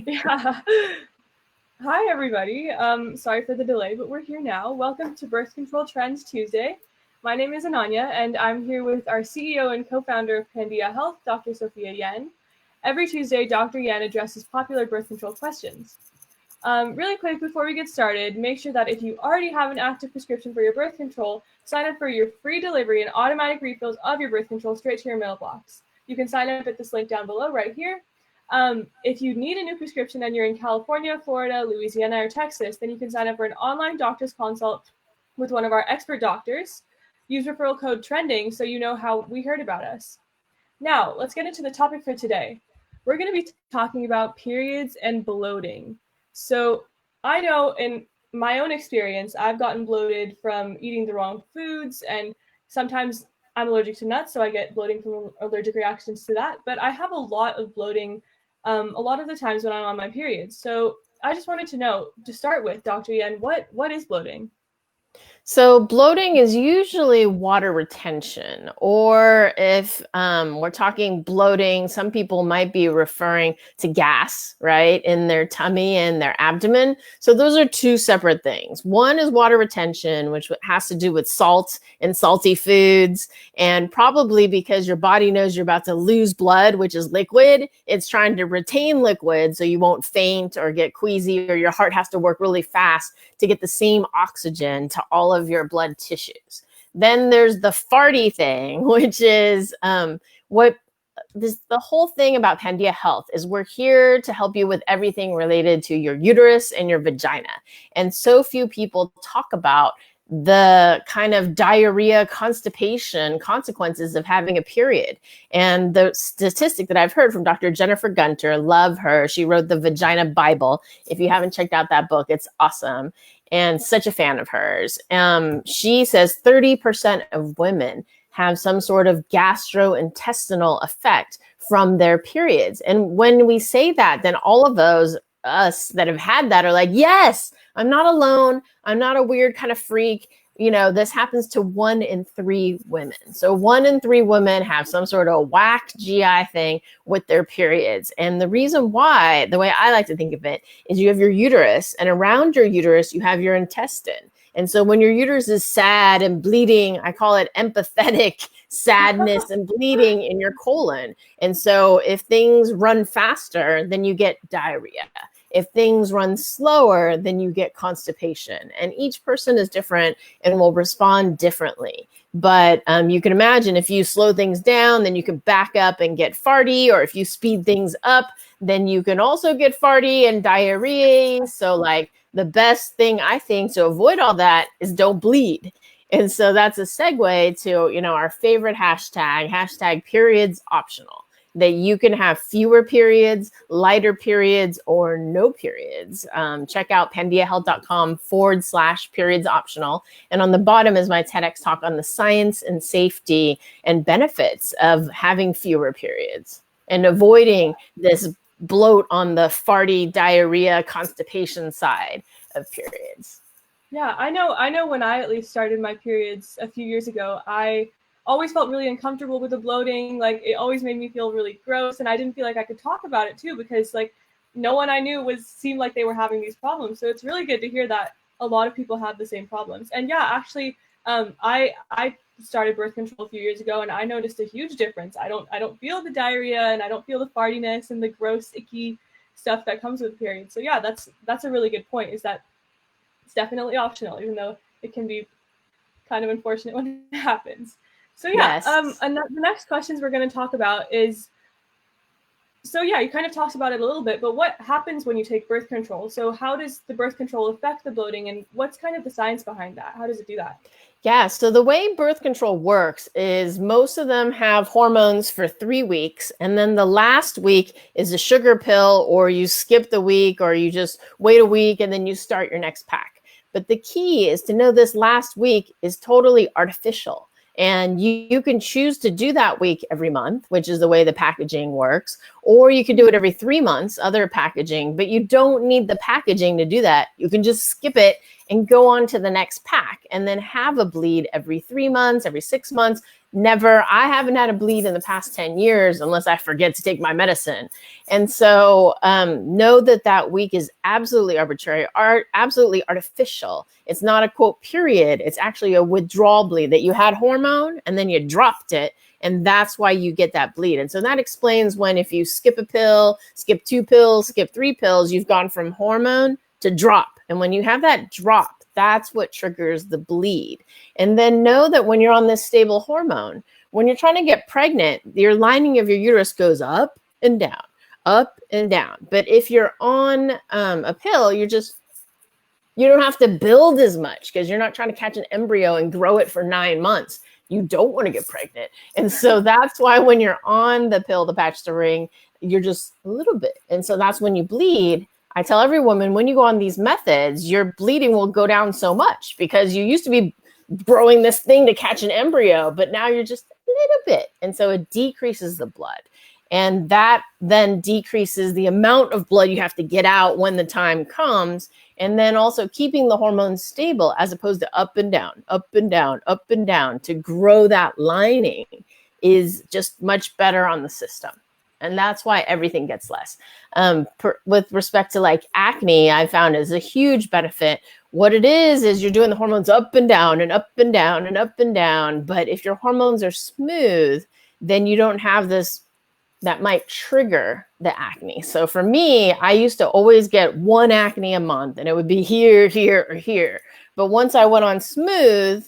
Yeah. Hi, everybody. Sorry for the delay, but we're here now. Welcome to Birth Control Trends Tuesday. My name is Ananya, and I'm here with our CEO and co-founder of Pandia Health, Dr. Sophia Yen. Every Tuesday, Dr. Yen addresses popular birth control questions. Really quick, before we get started, make sure that if you already have an active prescription for your birth control, sign up for your free delivery and automatic refills of your birth control straight to your mailbox. You can sign up at this link down below right here. If you need a new prescription and you're in California, Florida, Louisiana, or Texas, then you can sign up for an online doctor's consult with one of our expert doctors. Use referral code TRENDING so you know how we heard about us. Now, let's get into the topic for today. We're going to be talking about periods and bloating. So I know in my own experience, I've gotten bloated from eating the wrong foods, and sometimes I'm allergic to nuts, so I get bloating from allergic reactions to that. But I have a lot of bloating a lot of the times when I'm on my period. So I just wanted to know, to start with, Dr. Yen, what is bloating? So bloating is usually water retention, or if we're talking bloating, some people might be referring to gas, right, in their tummy and their abdomen. So those are two separate things. One is water retention, which has to do with salt and salty foods, and probably because your body knows you're about to lose blood, which is liquid, it's trying to retain liquid so you won't faint or get queasy, or your heart has to work really fast to get the same oxygen to all of your blood tissues. Then there's the farty thing, which is the whole thing about Pandia Health is we're here to help you with everything related to your uterus and your vagina. And so few people talk about the kind of diarrhea, constipation consequences of having a period. And the statistic that I've heard from Dr. Jennifer Gunter, love her. She wrote the Vagina Bible. If you haven't checked out that book, it's awesome. And such a fan of hers. She says 30% of women have some sort of gastrointestinal effect from their periods. And when we say that, then all of those us that have had that are like, yes, I'm not alone. I'm not a weird kind of freak. You know, this happens to 1 in 3 women. So 1 in 3 women have some sort of whack GI thing with their periods. And the reason why, the way I like to think of it, is you have your uterus, and around your uterus, you have your intestine. And so when your uterus is sad and bleeding, I call it empathetic sadness and bleeding in your colon. And so if things run faster, then you get diarrhea. If things run slower, then you get constipation. And each person is different and will respond differently. But you can imagine if you slow things down, then you can back up and get farty. Or if you speed things up, then you can also get farty and diarrhea. So like the best thing I think to avoid all that is don't bleed. And so that's a segue to, you know, our favorite hashtag periods optional. That you can have fewer periods, lighter periods, or no periods. Check out pandiahealth.com/periods optional. And on the bottom is my TEDx talk on the science and safety and benefits of having fewer periods and avoiding this bloat on the farty, diarrhea, constipation side of periods. Yeah, I know when I at least started my periods a few years ago, I always felt really uncomfortable with the bloating. Like it always made me feel really gross, and I didn't feel like I could talk about it too, because like no one I knew seemed like they were having these problems. So it's really good to hear that a lot of people have the same problems. And yeah, actually, I started birth control a few years ago, and I noticed a huge difference. I don't feel the diarrhea, and I don't feel the fartiness and the gross, icky stuff that comes with periods. So yeah, that's a really good point, is that it's definitely optional, even though it can be kind of unfortunate when it happens. So yeah, Yes. and the next questions we're going to talk about is, so yeah, you kind of talked about it a little bit, but what happens when you take birth control? So how does the birth control affect the bloating, and what's kind of the science behind that? How does it do that? Yeah, so the way birth control works is most of them have hormones for 3 weeks, and then the last week is a sugar pill, or you skip the week, or you just wait a week and then you start your next pack. But the key is to know this last week is totally artificial. And you can choose to do that week every month, which is the way the packaging works, or you can do it every 3 months, other packaging, but you don't need the packaging to do that. You can just skip it and go on to the next pack and then have a bleed every 3 months, every 6 months. I haven't had a bleed in the past 10 years unless I forget to take my medicine. And so know that week is absolutely arbitrary, absolutely artificial. It's not a quote period. It's actually a withdrawal bleed that you had hormone and then you dropped it. And that's why you get that bleed. And so that explains when if you skip a pill, skip 2 pills, skip 3 pills, you've gone from hormone to drop. And when you have that drop, that's what triggers the bleed. And then know that when you're on this stable hormone, when you're trying to get pregnant, your lining of your uterus goes up and down, up and down. But if you're on a pill, you don't have to build as much because you're not trying to catch an embryo and grow it for 9 months. You don't want to get pregnant. And so that's why when you're on the pill, the patch, the ring, you're just a little bit. And so that's when you bleed. I tell every woman, when you go on these methods, your bleeding will go down so much because you used to be growing this thing to catch an embryo, but now you're just a little bit. And so it decreases the blood. And that then decreases the amount of blood you have to get out when the time comes. And then also keeping the hormones stable as opposed to up and down, up and down, up and down to grow that lining is just much better on the system. And that's why everything gets less. With respect to like acne, I found is a huge benefit. What it is you're doing the hormones up and down and up and down and up and down. But if your hormones are smooth, then you don't have this that might trigger the acne. So for me, I used to always get 1 acne a month and it would be here, here, or here. But once I went on smooth,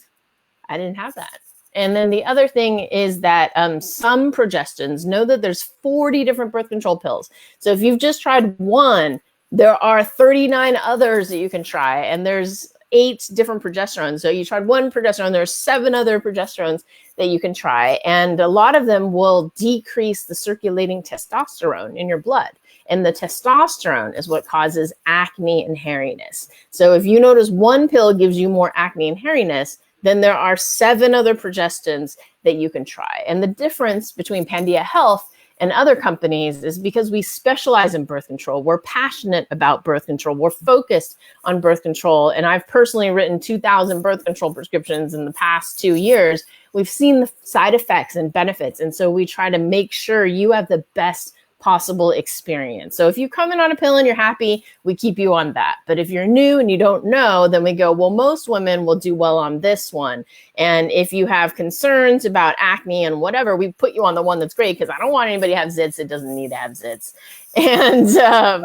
I didn't have that. And then the other thing is that some progestins, know that there's 40 different birth control pills. So if you've just tried one, there are 39 others that you can try. And there's 8 different progesterones. So you tried one progesterone, there's 7 other progesterones that you can try. And a lot of them will decrease the circulating testosterone in your blood. And the testosterone is what causes acne and hairiness. So if you notice one pill gives you more acne and hairiness, then there are 7 other progestins that you can try. And the difference between Pandia Health and other companies is because we specialize in birth control. We're passionate about birth control. We're focused on birth control. And I've personally written 2,000 birth control prescriptions in the past 2 years. We've seen the side effects and benefits. And so we try to make sure you have the best possible experience. So if you come in on a pill and you're happy, we keep you on that. But if you're new and you don't know, then we go, well, most women will do well on this one. And if you have concerns about acne and whatever, we put you on the one that's great because I don't want anybody to have zits. It doesn't need to have zits. And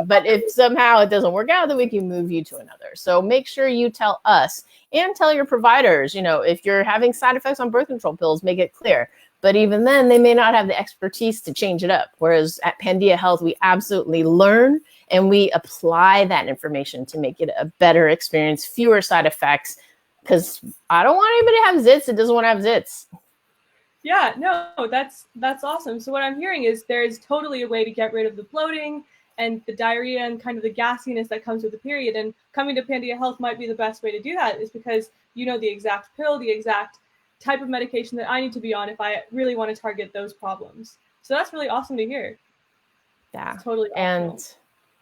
but if somehow it doesn't work out, then we can move you to another. So make sure you tell us and tell your providers, if you're having side effects on birth control pills, make it clear. But even then, they may not have the expertise to change it up. Whereas at Pandia Health, we absolutely learn and we apply that information to make it a better experience, fewer side effects, because I don't want anybody to have zits that doesn't want to have zits. Yeah, no, that's awesome. So what I'm hearing is there is totally a way to get rid of the bloating and the diarrhea and kind of the gassiness that comes with the period. And coming to Pandia Health might be the best way to do that is because you know the exact pill, the exact type of medication that I need to be on if I really want to target those problems. So that's really awesome to hear. Yeah, it's totally awesome. And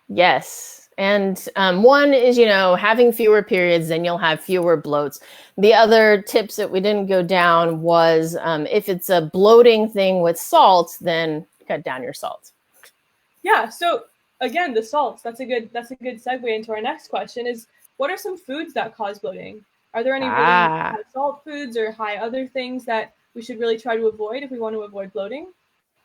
yes. And one is, having fewer periods, then you'll have fewer bloats. The other tips that we didn't go down was if it's a bloating thing with salt, then cut down your salt. Yeah. So again, the salts, that's a good segue into our next question is what are some foods that cause bloating? Are there any really high salt foods or high other things that we should really try to avoid if we want to avoid bloating?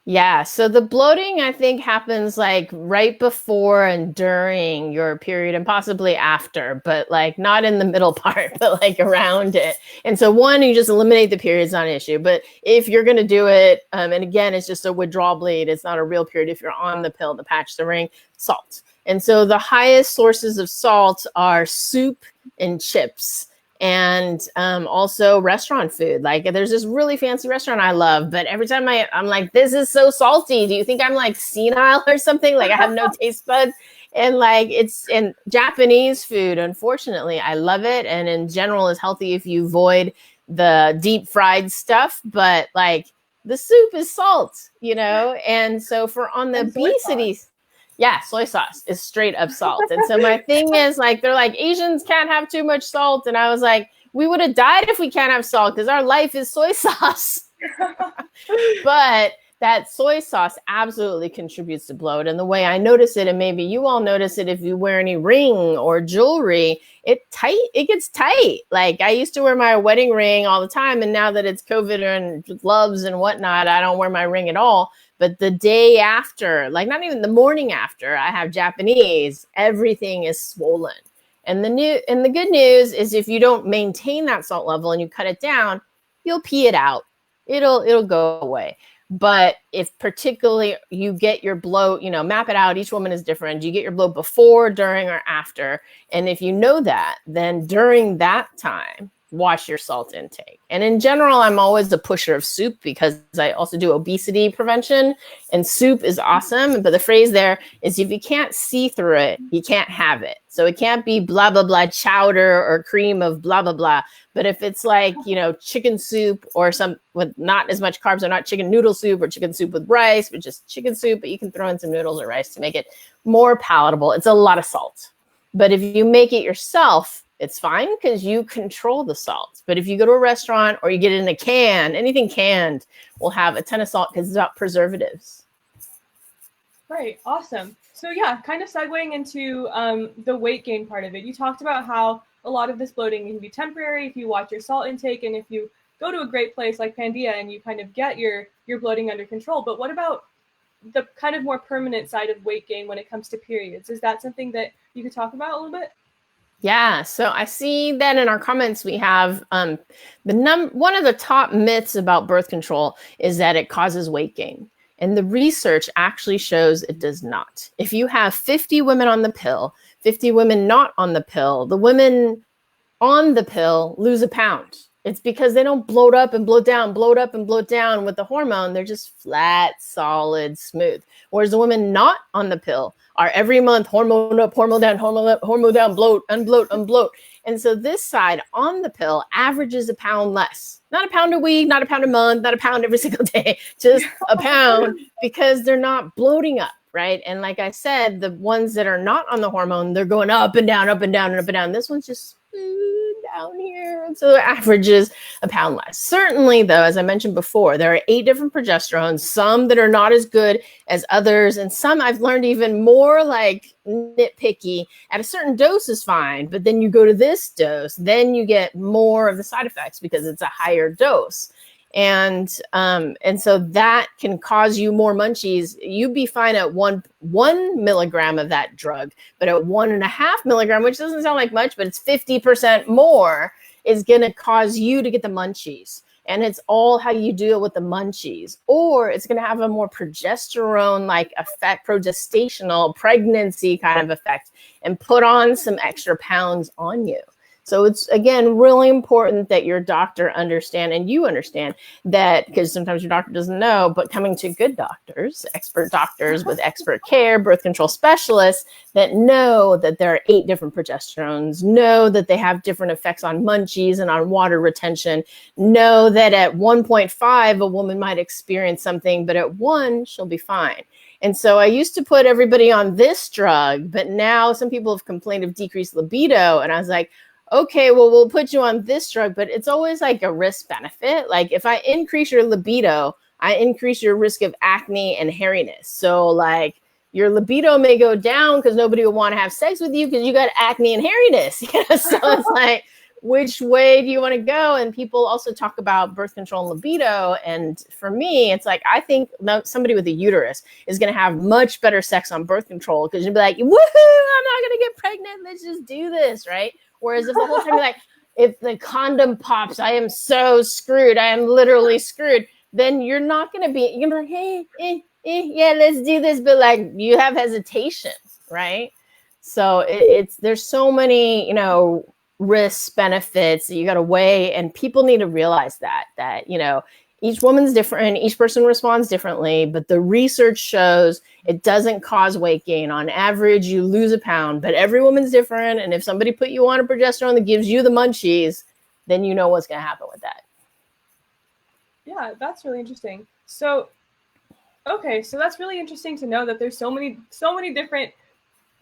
Yeah, so the bloating, I think, happens like right before and during your period and possibly after, but like not in the middle part, but like around it. And so one, you just eliminate the period, it's not an issue. But if you're going to do it, and again, it's just a withdrawal bleed, it's not a real period. If you're on the pill, the patch, the ring, salt. And so the highest sources of salt are soup and chips. And also restaurant food. Like there's this really fancy restaurant I love, but every time I'm like, this is so salty. Do you think I'm like senile or something? Like I have no taste buds. And like it's in Japanese food, unfortunately, I love it. And in general is healthy if you avoid the deep fried stuff. But like the soup is salt, And so for on the obesity, yeah, soy sauce is straight up salt. And so my thing is like, they're like, Asians can't have too much salt. And I was like, we would have died if we can't have salt because our life is soy sauce. But that soy sauce absolutely contributes to bloat. And the way I notice it, and maybe you all notice it if you wear any ring or jewelry, it gets tight. Like I used to wear my wedding ring all the time, and now that it's COVID and gloves and whatnot, I don't wear my ring at all. But the day after, like not even the morning after, I have Japanese, everything is swollen. And the good news is if you don't maintain that salt level and you cut it down, you'll pee it out. It'll go away. But if particularly you get your bloat, map it out. Each woman is different. You get your bloat before, during, or after. And if you know that, then during that time, watch your salt intake. And in general, I'm always a pusher of soup because I also do obesity prevention, and soup is awesome. But the phrase there is if you can't see through it, you can't have it. So it can't be blah, blah, blah, chowder or cream of blah, blah, blah. But if it's like, chicken soup or some with not as much carbs, or not chicken noodle soup or chicken soup with rice, but just chicken soup, but you can throw in some noodles or rice to make it more palatable. It's a lot of salt. But if you make it yourself, it's fine because you control the salt. But if you go to a restaurant or you get it in a can, anything canned will have a ton of salt because it's got preservatives. Right. Awesome. So yeah, kind of segueing into the weight gain part of it. You talked about how a lot of this bloating can be temporary if you watch your salt intake and if you go to a great place like Pandia and you kind of get your bloating under control. But what about the kind of more permanent side of weight gain when it comes to periods? Is that something that you could talk about a little bit? Yeah, so I see that in our comments we have one of the top myths about birth control is that it causes weight gain. And the research actually shows it does not. If you have 50 women on the pill, 50 women not on the pill, the women on the pill lose a pound. It's because they don't bloat up and bloat down, bloat up and bloat down with the hormone. They're just flat, solid, smooth. Whereas the women not on the pill are every month hormone up, hormone down, hormone up, hormone down, bloat, unbloat, unbloat. And so this side on the pill averages a pound less. Not a pound a week, not a pound a month, not a pound every single day, just a pound because they're not bloating up, right? And like I said, the ones that are not on the hormone, they're going up and down, up and down, and up and down. This one's just down here. And so the average is a pound less. Certainly, though, as I mentioned before, there are 8 different progesterones, some that are not as good as others, and some I've learned even more like nitpicky. At a certain dose is fine, but then you go to this dose, then you get more of the side effects because it's a higher dose. And so that can cause you more munchies. You'd be fine at one milligram of that drug, but at 1.5 milligram, which doesn't sound like much, but it's 50% more, is going to cause you to get the munchies. And it's all how you deal with the munchies. Or it's going to have a more progesterone-like effect, progestational pregnancy kind of effect, and put on some extra pounds on you. So it's, again, really important that your doctor understand and you understand that, because sometimes your doctor doesn't know, but coming to good doctors, expert doctors with expert care, birth control specialists that know that there are 8 different progesterones, know that they have different effects on munchies and on water retention, know that at 1.5, a woman might experience something, but at 1, she'll be fine. And so I used to put everybody on this drug, but now some people have complained of decreased libido. And I was like, okay, well, we'll put you on this drug, but it's always like a risk benefit. Like if I increase your libido, I increase your risk of acne and hairiness. So like your libido may go down because nobody will want to have sex with you because you got acne and hairiness. So it's like, which way do you want to go? And people also talk about birth control and libido. And for me, it's like, I think somebody with a uterus is going to have much better sex on birth control because you'll be like, woohoo, I'm not going to get pregnant. Let's just do this, right? Whereas if the whole time you're like, if the condom pops, I am so screwed. I am literally screwed. Then you're not going to be, you're going to be like, hey, yeah, let's do this. But like you have hesitation, right? So there's so many, risks, benefits that you got to weigh, and people need to realize that each woman's different, each person responds differently, but the research shows it doesn't cause weight gain. On average, you lose a pound, but every woman's different, and if somebody put you on a progesterone that gives you the munchies, then you know what's going to happen with that. Yeah, that's really interesting. So, okay, so that's really interesting to know that there's so many different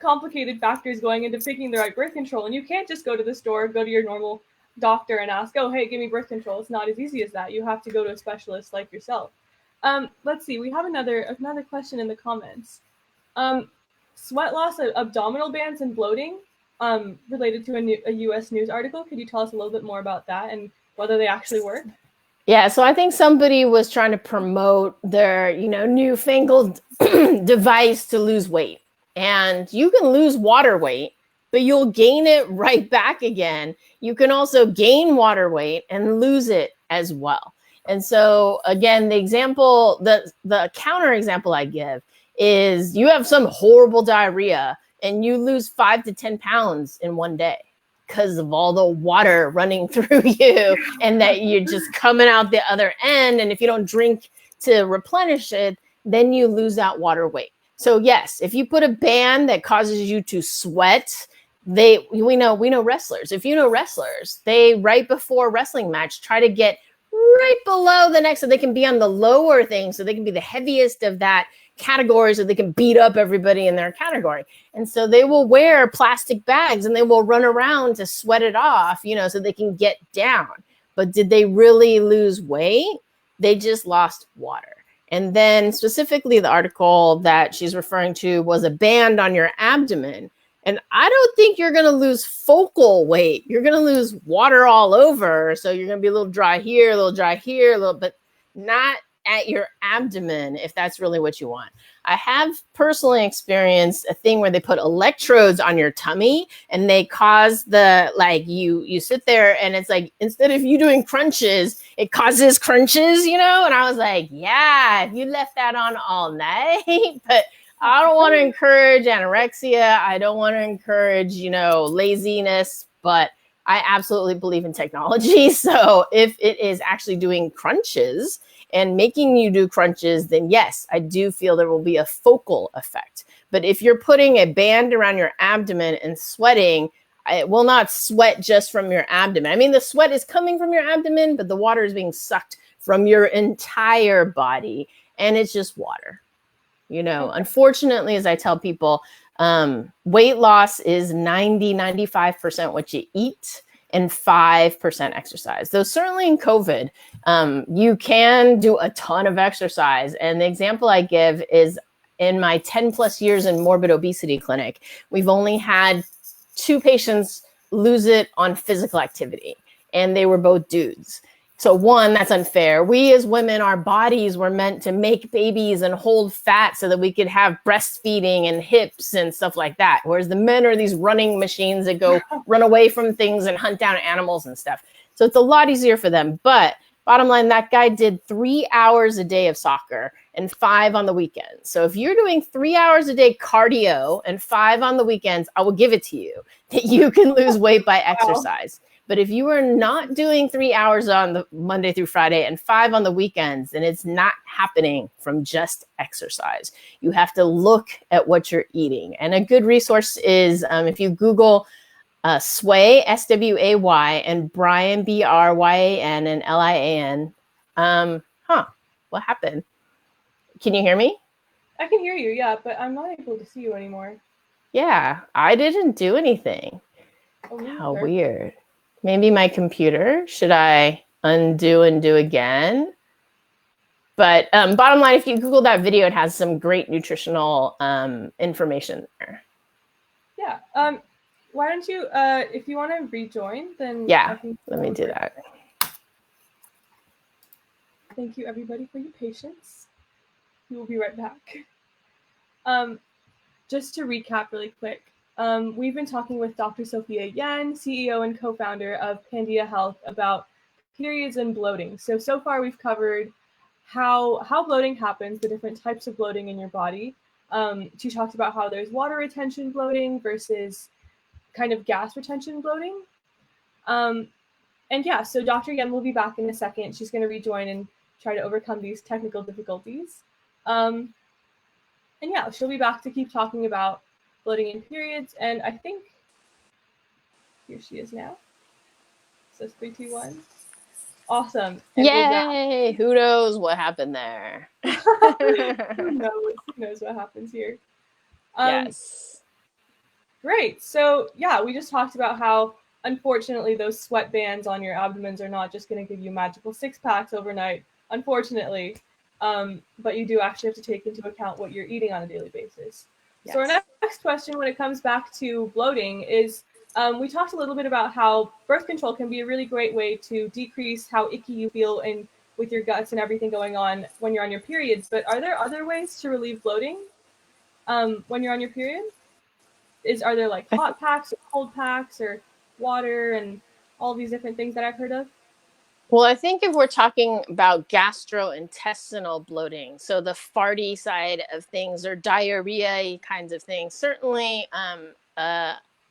complicated factors going into picking the right birth control, and you can't just go to the store, go to your normal doctor and ask, oh, hey, give me birth control. It's not as easy as that. You have to go to a specialist like yourself. Let's see. We have another question in the comments. Sweat loss, abdominal bands, and bloating, related to a U.S. news article. Could you tell us a little bit more about that and whether they actually work? Yeah, so I think somebody was trying to promote their, newfangled device to lose weight. And you can lose water weight, but you'll gain it right back again. You can also gain water weight and lose it as well. And so again, the counter example I give is you have some horrible diarrhea and you lose 5 to 10 pounds in one day because of all the water running through you and that you're just coming out the other end. And if you don't drink to replenish it, then you lose that water weight. So yes, if you put a band that causes you to sweat, we know wrestlers. If you know wrestlers, they right before wrestling match try to get right below the neck so they can be on the lower thing, so they can be the heaviest of that category so they can beat up everybody in their category. And so they will wear plastic bags and they will run around to sweat it off, so they can get down. But did they really lose weight? They just lost water. And then specifically the article that she's referring to was a band on your abdomen. And I don't think you're going to lose focal weight. You're going to lose water all over. So you're going to be a little dry here, a little dry here, but not at your abdomen, if that's really what you want. I have personally experienced a thing where they put electrodes on your tummy and they cause you sit there and it's like, instead of you doing crunches, it causes crunches, and I was like, yeah, if you left that on all night, but I don't want to encourage anorexia. I don't want to encourage, laziness, but I absolutely believe in technology. So if it is actually doing crunches and making you do crunches, then yes, I do feel there will be a focal effect. But if you're putting a band around your abdomen and sweating, it will not sweat just from your abdomen. I mean, the sweat is coming from your abdomen, but the water is being sucked from your entire body, and it's just water. Unfortunately, as I tell people, weight loss is 95% what you eat and 5% exercise. Though certainly in COVID, you can do a ton of exercise. And the example I give is in my 10 plus years in morbid obesity clinic, we've only had 2 patients lose it on physical activity, and they were both dudes. So one, that's unfair. We as women, our bodies were meant to make babies and hold fat so that we could have breastfeeding and hips and stuff like that. Whereas the men are these running machines that go run away from things and hunt down animals and stuff. So it's a lot easier for them. But bottom line, that guy did 3 hours a day of soccer and 5 on the weekends. So if you're doing 3 hours a day cardio and 5 on the weekends, I will give it to you that you can lose weight by exercise. But if you are not doing 3 hours on the Monday through Friday and 5 on the weekends, then it's not happening from just exercise. You have to look at what you're eating. And a good resource is if you Google Sway, S-W-A-Y, and Brian, B-R-Y-A-N, and L-I-A-N. What happened? Can you hear me? I can hear you, yeah, but I'm not able to see you anymore. Yeah, I didn't do anything. How weird. Maybe my computer. Should I undo and do again? But bottom line, if you Google that video, it has some great nutritional information there. Yeah. Why don't you, if you want to rejoin, then yeah, let me do that. Thank you, everybody, for your patience. We will be right back. Just to recap really quick. We've been talking with Dr. Sophia Yan, CEO and co-founder of Pandia Health, about periods and bloating. So far we've covered how bloating happens, the different types of bloating in your body. She talked about how there's water retention bloating versus kind of gas retention bloating. And yeah, so Dr. Yan will be back in a second. She's going to rejoin and try to overcome these technical difficulties. And yeah, she'll be back to keep talking about bloating in periods, and I think here she is now. So 3, 2, 1. Awesome. And yay! Who knows what happened there? Who knows what happens here? Yes. Great. So yeah, we just talked about how unfortunately, those sweatbands on your abdomens are not just going to give you magical six packs overnight, unfortunately. But you do actually have to take into account what you're eating on a daily basis. Yes. So our next question, when it comes back to bloating, is we talked a little bit about how birth control can be a really great way to decrease how icky you feel and with your guts and everything going on when you're on your periods. But are there other ways to relieve bloating when you're on your period? Are there like hot packs or cold packs or water and all these different things that I've heard of? Well, I think if we're talking about gastrointestinal bloating, so the farty side of things or diarrhea kinds of things, certainly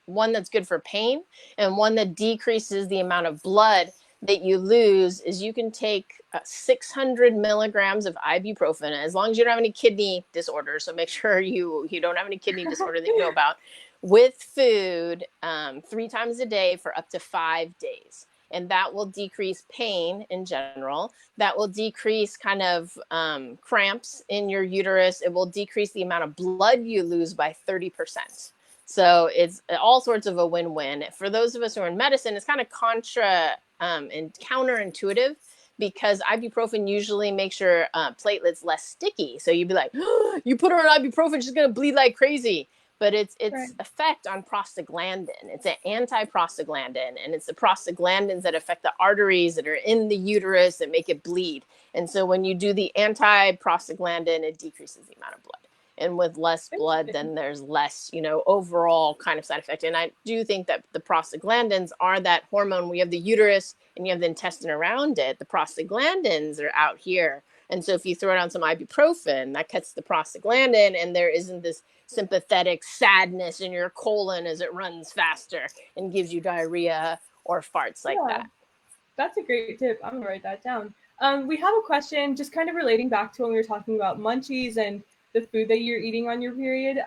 one that's good for pain and one that decreases the amount of blood that you lose is you can take 600 milligrams of ibuprofen as long as you don't have any kidney disorders. So make sure you don't have any kidney disorder that you know about with food 3 times a day for up to 5 days, and that will decrease pain in general. That will decrease kind of cramps in your uterus. It will decrease the amount of blood you lose by 30%. So it's all sorts of a win-win. For those of us who are in medicine, it's kind of and counterintuitive because ibuprofen usually makes your platelets less sticky. So you'd be like, oh, you put her on ibuprofen, she's going to bleed like crazy. But its Right. effect on prostaglandin. It's an anti-prostaglandin, and it's the prostaglandins that affect the arteries that are in the uterus that make it bleed. And so when you do the anti-prostaglandin, it decreases the amount of blood. And with less blood, then there's less, overall kind of side effect. And I do think that the prostaglandins are that hormone. We have the uterus and you have the intestine around it. The prostaglandins are out here. And so if you throw it on some ibuprofen, that cuts the prostaglandin, and there isn't this sympathetic sadness in your colon as it runs faster and gives you diarrhea or farts like that. That's a great tip. I'm gonna write that down. We have a question just kind of relating back to when we were talking about munchies and the food that you're eating on your period.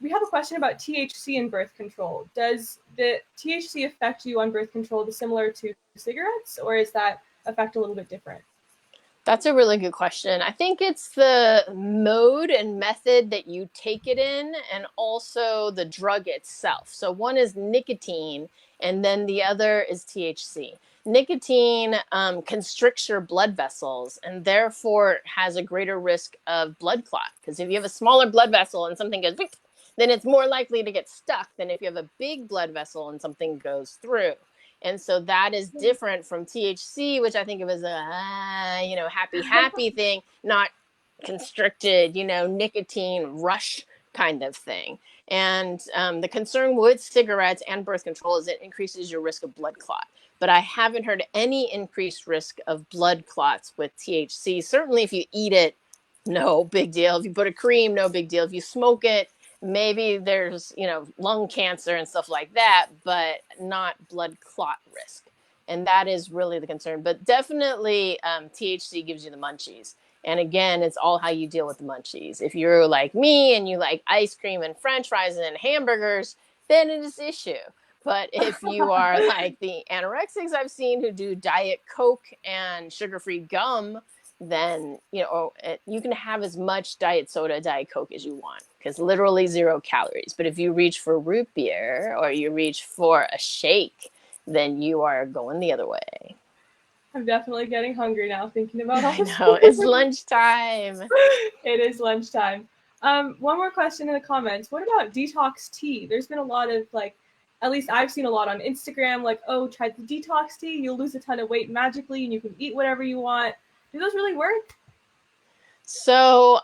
We have a question about THC and birth control. Does the THC affect you on birth control similar to cigarettes, or is that effect a little bit different? That's a really good question. I think it's the mode and method that you take it in, and also the drug itself. So one is nicotine, and then the other is THC. Nicotine constricts your blood vessels and therefore has a greater risk of blood clot. Because if you have a smaller blood vessel and something goes, then it's more likely to get stuck than if you have a big blood vessel and something goes through. And so that is different from THC, which I think of as a, happy thing, not constricted, nicotine rush kind of thing. And the concern with cigarettes and birth control is it increases your risk of blood clot. But I haven't heard any increased risk of blood clots with THC. Certainly if you eat it, no big deal. If you put a cream, no big deal. If you smoke it, maybe there's, lung cancer and stuff like that, but not blood clot risk. And that is really the concern. But definitely THC gives you the munchies. And again, it's all how you deal with the munchies. If you're like me and you like ice cream and french fries and hamburgers, then it is an issue. But if you are like the anorexics I've seen who do Diet Coke and sugar-free gum, then you can have as much diet soda, Diet Coke as you want, because literally 0 calories. But if you reach for root beer or you reach for a shake, then you are going the other way. I'm definitely getting hungry now thinking about all this. I know, it's lunchtime. It is lunchtime. One more question in the comments. What about detox tea? There's been a lot of at least I've seen a lot on Instagram, oh, try the detox tea. You'll lose a ton of weight magically and you can eat whatever you want. Do those really work? So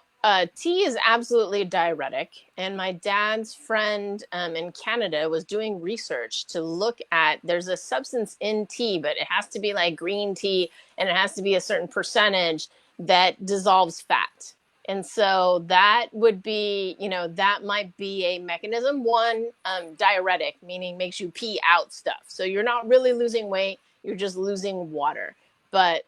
tea is absolutely a diuretic. And my dad's friend in Canada was doing research to look at, there's a substance in tea, but it has to be like green tea and it has to be a certain percentage that dissolves fat. And so that would be, that might be a mechanism. One, diuretic, meaning makes you pee out stuff. So you're not really losing weight, you're just losing water. But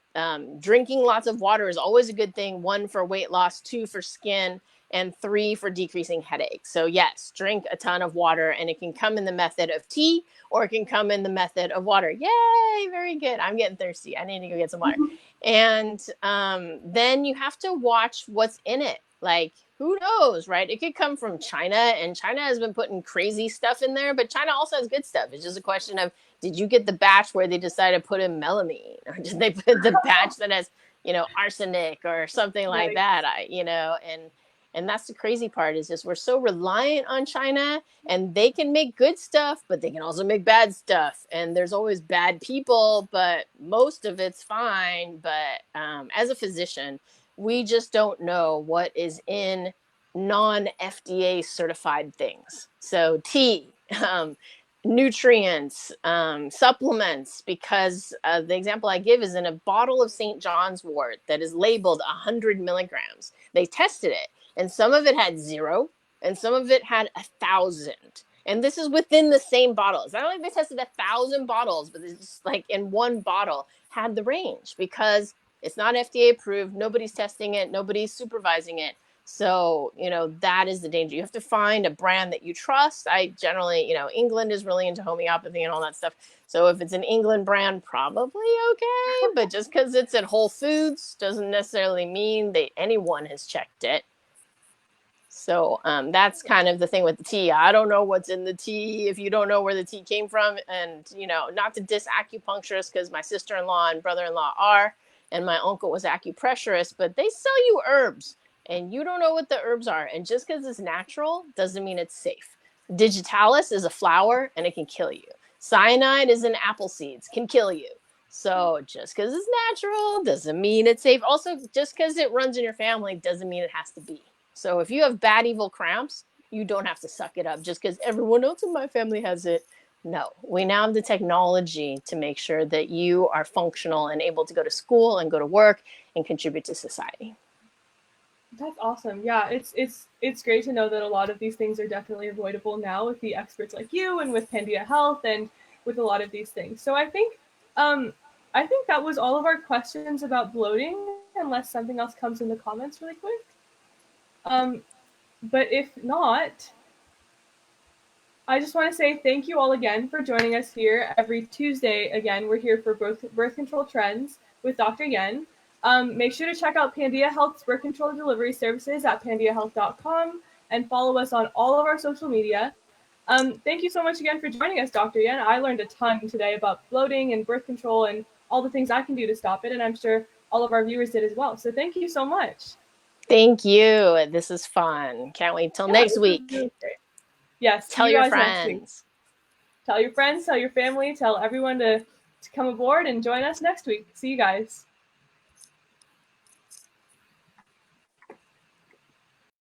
drinking lots of water is always a good thing. 1 for weight loss, 2 for skin, and 3 for decreasing headaches. So yes, drink a ton of water, and it can come in the method of tea or it can come in the method of water. Yay, very good. I'm getting thirsty. I need to go get some water. And then you have to watch what's in it. Like, who knows, right? It could come from China, and China has been putting crazy stuff in there, but China also has good stuff. It's just a question of, did you get the batch where they decided to put in melamine, or did they put the batch that has, arsenic or something like Right. that? And that's the crazy part, is just we're so reliant on China, and they can make good stuff, but they can also make bad stuff. And there's always bad people, but most of it's fine. But as a physician, we just don't know what is in non FDA certified things. So, tea, nutrients, supplements, because the example I give is in a bottle of St. John's wort that is labeled 100 milligrams. They tested it, and some of it had 0, and some of it had 1,000. And this is within the same bottle. It's not like they tested 1,000 bottles, but it's just like in one bottle had the range, because it's not FDA approved. Nobody's testing it. Nobody's supervising it. So, that is the danger. You have to find a brand that you trust. I generally, England is really into homeopathy and all that stuff. So if it's an England brand, probably okay. But just because it's at Whole Foods doesn't necessarily mean that anyone has checked it. So that's kind of the thing with the tea. I don't know what's in the tea if you don't know where the tea came from. And, not to diss acupuncturists, because my sister-in-law and brother-in-law are, and my uncle was acupressurist, but they sell you herbs and you don't know what the herbs are. And just because it's natural doesn't mean it's safe. Digitalis is a flower and it can kill you. Cyanide is in apple seeds, can kill you. So just because it's natural doesn't mean it's safe. Also, just because it runs in your family doesn't mean it has to be. So if you have bad, evil cramps, you don't have to suck it up just because everyone else in my family has it. No, we now have the technology to make sure that you are functional and able to go to school and go to work and contribute to society. That's awesome. Yeah, it's great to know that a lot of these things are definitely avoidable now with the experts like you and with Pandia Health and with a lot of these things. So I think that was all of our questions about bloating, unless something else comes in the comments really quick. Um, but if not, I just want to say thank you all again for joining us here every Tuesday. Again, we're here for birth control trends with Dr. Yen. Make sure to check out Pandia Health's birth control delivery services at pandiahealth.com and follow us on all of our social media. Thank you so much again for joining us, Dr. Yen. I learned a ton today about bloating and birth control and all the things I can do to stop it, and I'm sure all of our viewers did as well. So thank you so much. Thank you. This is fun. Can't wait till Yeah, next this was week. really great. Yes, see Tell you your guys next week. friends. Tell your friends, tell your family, tell everyone to come aboard and join us next week. See you guys.